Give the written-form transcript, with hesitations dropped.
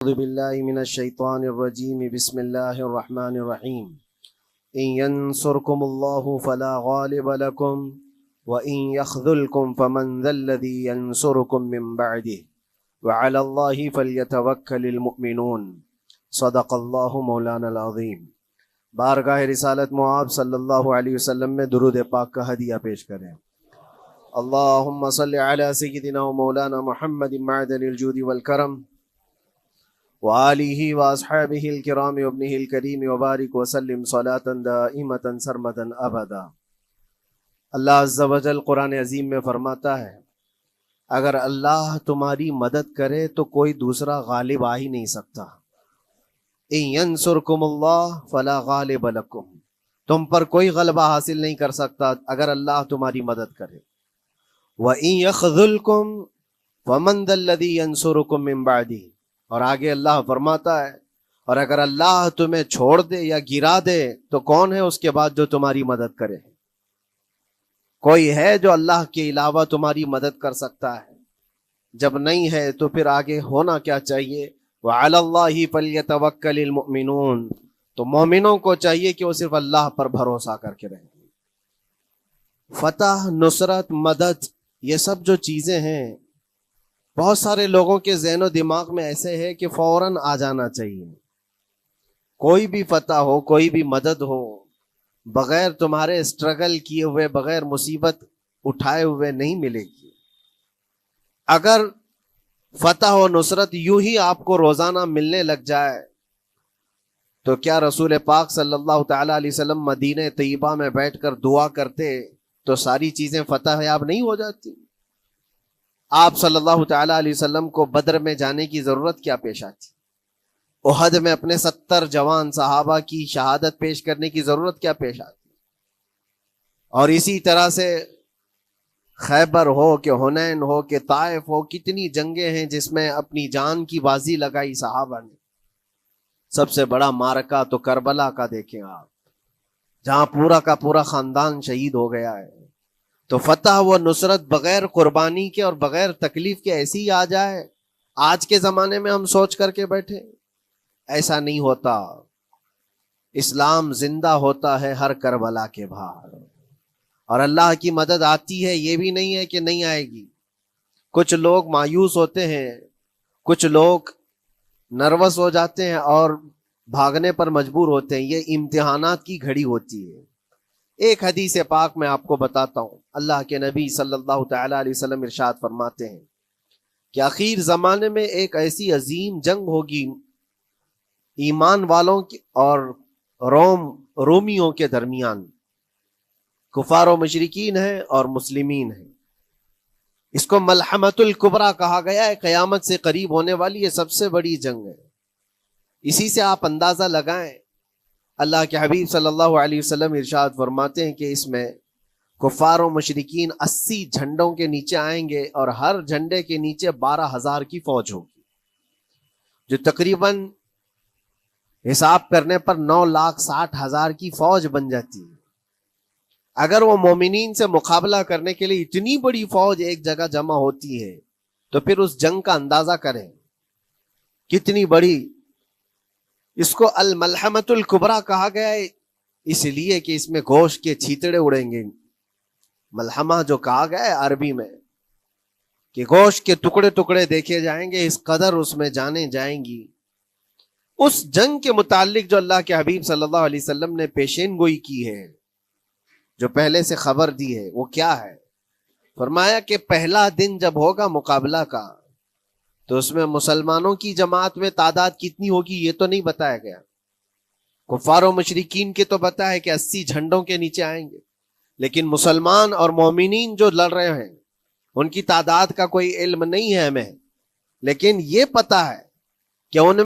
أعوذ بالله من الشيطان الرجيم بسم الله الرحمن الرحيم إن ينصركم الله فلا غالب لكم وإن يخذلكم فمن ذا الذي ينصركم من بعده وعلى الله فليتوكل المؤمنون صدق الله مولانا العظيم۔ بارگاہ رسالت معاب صلی اللہ علیہ وسلم میں درود پاک کا ہدیہ پیش کریں۔ اللہم صل علی سیدنا و مولانا محمد معدن الجود والکرم وآلہ واصحابہ الکرام وابنہ الکریم وبارک وسلم صلاة دائمة سرمدا ابدا۔ اللہ عز و جل قرآن عظیم میں فرماتا ہے اگر اللہ تمہاری مدد کرے تو کوئی دوسرا غالب آ ہی نہیں سکتا۔ ان ینصرکم اللہ فلا غالب لکم، تم پر کوئی غلبہ حاصل نہیں کر سکتا اگر اللہ تمہاری مدد کرے۔ وَإِن يَخْذُلْكُمْ فَمَنْ ذَا الَّذِي يَنصُرُكُمْ مِنْ بَعْدِهِ، اور آگے اللہ فرماتا ہے اور اگر اللہ تمہیں چھوڑ دے یا گرا دے تو کون ہے اس کے بعد جو تمہاری مدد کرے؟ کوئی ہے جو اللہ کے علاوہ تمہاری مدد کر سکتا ہے؟ جب نہیں ہے تو پھر آگے ہونا کیا چاہیے؟ وَعَلَى اللَّهِ فَلْيَتَوَكَّلِ الْمُؤْمِنُونَ، تو مومنوں کو چاہیے کہ وہ صرف اللہ پر بھروسہ کر کے رہیں۔ فتح، نصرت، مدد، یہ سب جو چیزیں ہیں بہت سارے لوگوں کے ذہن و دماغ میں ایسے ہے کہ فوراً آ جانا چاہیے۔ کوئی بھی فتح ہو، کوئی بھی مدد ہو، بغیر تمہارے اسٹرگل کیے ہوئے، بغیر مصیبت اٹھائے ہوئے نہیں ملے گی۔ اگر فتح و نصرت یوں ہی آپ کو روزانہ ملنے لگ جائے تو کیا رسول پاک صلی اللہ تعالیٰ علیہ وسلم مدینہ طیبہ میں بیٹھ کر دعا کرتے تو ساری چیزیں فتح یاب نہیں ہو جاتی؟ آپ صلی اللہ تعالیٰ علیہ وسلم کو بدر میں جانے کی ضرورت کیا پیش آتی؟ احد میں اپنے 70 جوان صحابہ کی شہادت پیش کرنے کی ضرورت کیا پیش آتی؟ اور اسی طرح سے خیبر ہو کہ حنین ہو کہ طائف ہو، کتنی جنگیں ہیں جس میں اپنی جان کی بازی لگائی صحابہ نے۔ سب سے بڑا معرکہ تو کربلا کا دیکھیں آپ، جہاں پورا کا پورا خاندان شہید ہو گیا ہے۔ تو فتح و نصرت بغیر قربانی کے اور بغیر تکلیف کے ایسی ہی آ جائے؟ آج کے زمانے میں ہم سوچ کر کے بیٹھے، ایسا نہیں ہوتا۔ اسلام زندہ ہوتا ہے ہر کربلا کے باہر، اور اللہ کی مدد آتی ہے، یہ بھی نہیں ہے کہ نہیں آئے گی۔ کچھ لوگ مایوس ہوتے ہیں، کچھ لوگ نروس ہو جاتے ہیں اور بھاگنے پر مجبور ہوتے ہیں۔ یہ امتحانات کی گھڑی ہوتی ہے۔ ایک حدیث پاک میں آپ کو بتاتا ہوں، اللہ کے نبی صلی اللہ تعالیٰ علیہ وسلم ارشاد فرماتے ہیں کہ آخر زمانے میں ایک ایسی عظیم جنگ ہوگی ایمان والوں کی اور رومیوں کے درمیان۔ کفار و مشرکین ہیں اور مسلمین ہیں۔ اس کو ملحمۃ الکبریٰ کہا گیا ہے، قیامت سے قریب ہونے والی یہ سب سے بڑی جنگ ہے۔ اسی سے آپ اندازہ لگائیں، اللہ کے حبیب صلی اللہ علیہ وسلم ارشاد فرماتے ہیں کہ اس میں کفار و مشرکین 80 جھنڈوں کے نیچے آئیں گے اور ہر جھنڈے کے نیچے 12,000 کی فوج ہوگی، جو تقریباً حساب کرنے پر 9,60,000 کی فوج بن جاتی ہے۔ اگر وہ مومنین سے مقابلہ کرنے کے لیے اتنی بڑی فوج ایک جگہ جمع ہوتی ہے تو پھر اس جنگ کا اندازہ کریں کتنی بڑی۔ اس کو الملحمۃ الکبریٰ کہا گیا ہے اس لیے کہ اس میں گوشت کے چھیتڑے اڑیں گے۔ ملحمہ جو کہا گیا ہے عربی میں کہ گوشت کے ٹکڑے ٹکڑے دیکھے جائیں گے، اس قدر اس میں جانیں جائیں گی۔ اس جنگ کے متعلق جو اللہ کے حبیب صلی اللہ علیہ وسلم نے پیشین گوئی کی ہے، جو پہلے سے خبر دی ہے، وہ کیا ہے؟ فرمایا کہ پہلا دن جب ہوگا مقابلہ کا تو اس میں مسلمانوں کی جماعت میں تعداد کتنی ہوگی یہ تو نہیں بتایا گیا۔ کفار و مشرکین کے تو بتایا کہ 80 جھنڈوں کے نیچے آئیں گے، لیکن مسلمان اور مومنین جو لڑ رہے ہیں ان کی تعداد کا کوئی علم نہیں ہے ہمیں، لیکن یہ پتا ہے کہ ان